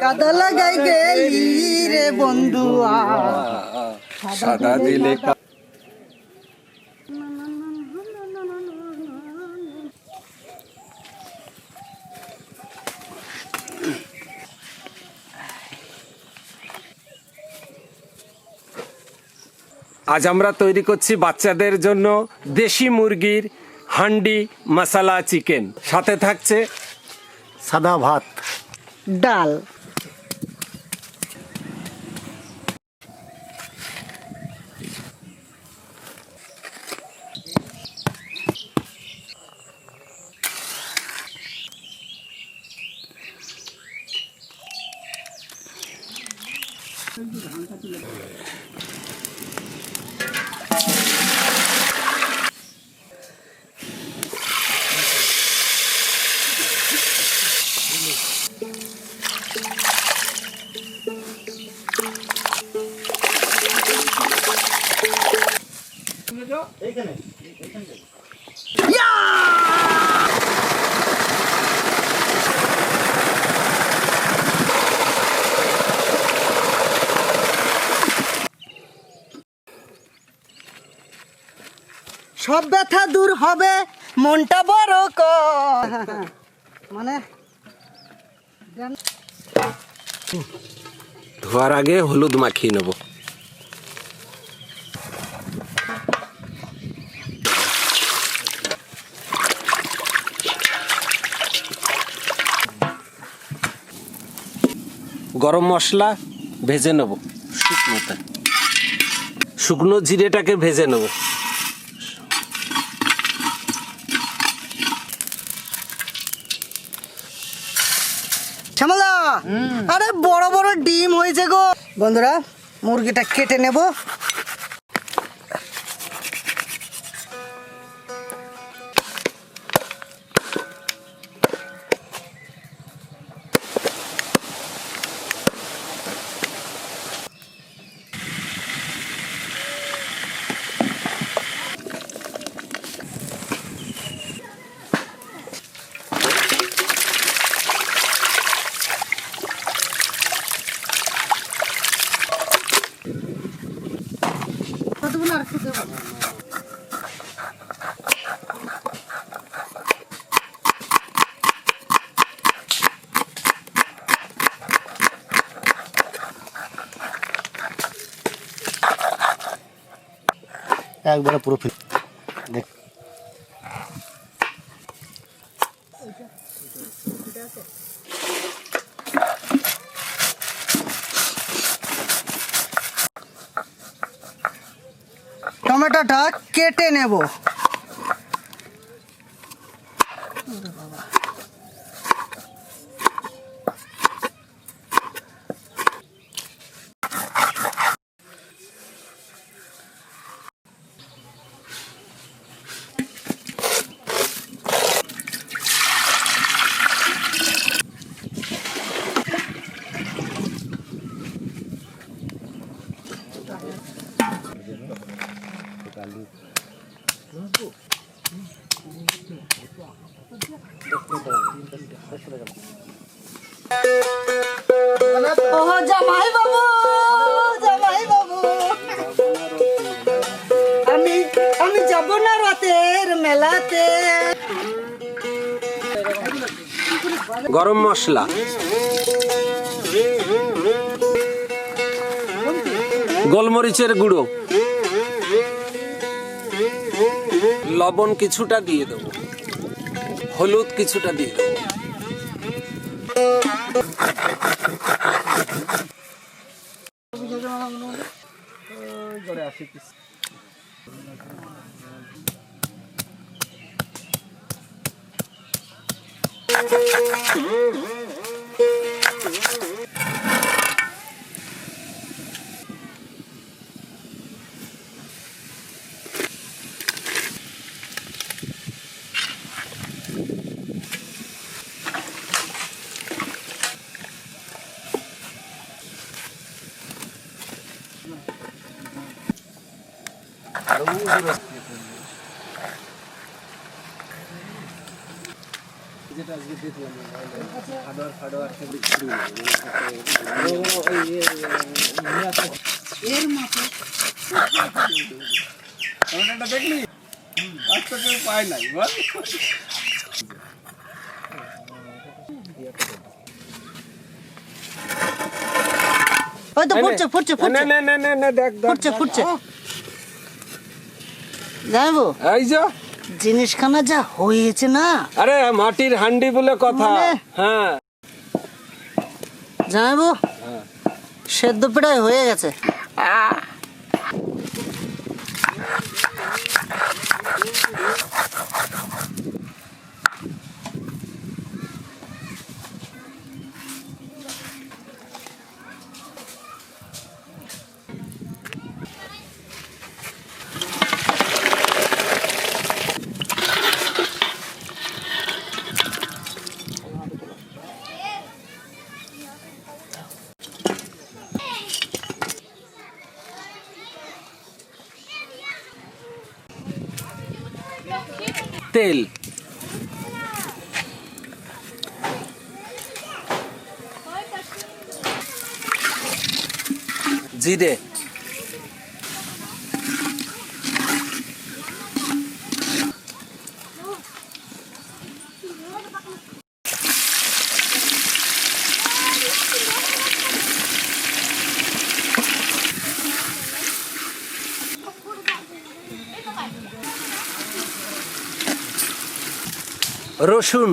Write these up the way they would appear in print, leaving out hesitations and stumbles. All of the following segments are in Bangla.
কাদা লাগাই গেলি রে বন্ধু সাদা দিলে আজ আমরা তৈরি করছি বাচ্চাদের জন্য দেশি মুরগির হান্ডি মশলা চিকেন, সাথে থাকছে সাদা ভাত, ডাল, সব ব্যথা দূর হবে, মনটা বড় মানে ধোয়ার আগে হলুদ মাখিয়ে নেব। গরম মশলা ভেজে নেব শুকনোতে, শুকনো জিরেটাকে ভেজে নেব। শ্যামলা, আরে বড় বড় ডিম হয়েছে গো। বন্ধুরা, মুরগিটা কেটে নেব। একবারে পুরো দেখ, টমেটোটা কেটে নেব। জামাই বাবু, জামাই বাবু, আমি যাব না রাতের মেলাতে। গরম মশলা, গোলমরিচের গুঁড়ো, লবণ কিছুটা দিয়ে দেবো, হলুদ কিছুটা দিয়ে দেবো। দেখলি আজকে কেউ পায় নাই বল। ওই তো ফুটছে ফুটছে ফুটছে দেখ ফুটছে ফুটছে জানবো এই যে জিনিসখানা যা হয়েছে না, আরে মাটির হান্ডি বলে কথা। হ্যাঁ জানবো সেদ্ধ প্রায় হয়ে গেছে। তেল, জিরে, রসুন,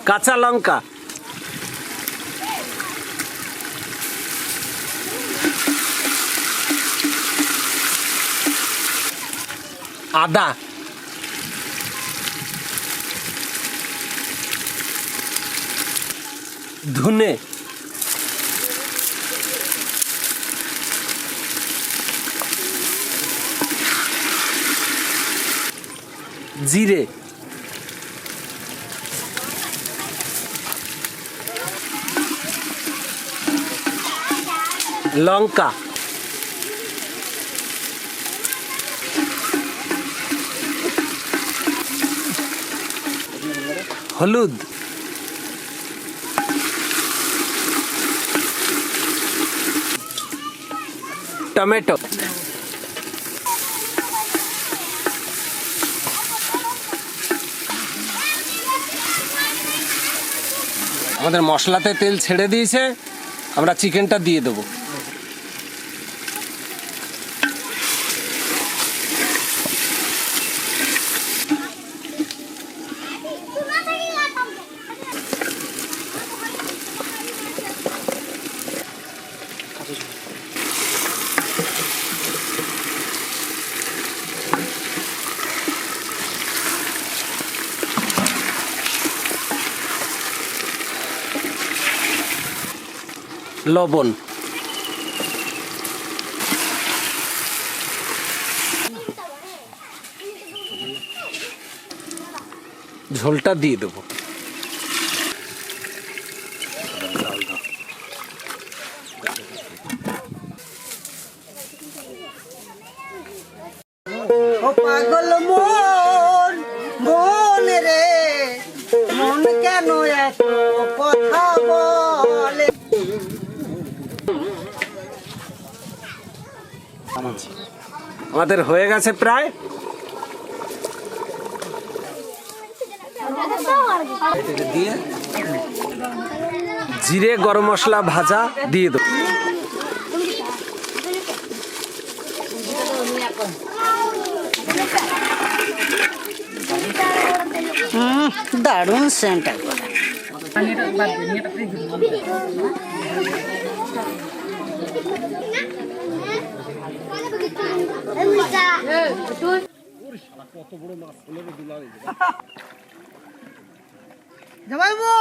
কাঁচা লঙ্কা, আদা, ধনে, জিরে, লঙ্কা, হলুদ, টমেটো, আমাদের মশলাতে তেল ছেড়ে দিয়েছে, আমরা চিকেনটা দিয়ে দেবো। লবণ, ঝোলটা দিয়ে দেবো। ও পাগল মন, মন রে মন কেন এত কথা বলে। আমাদের হয়ে গেছে প্রায়। দিয়ে জিরে গরম মশলা ভাজা দিয়ে দেবো। দারুণ সেন্ট। জামাইবু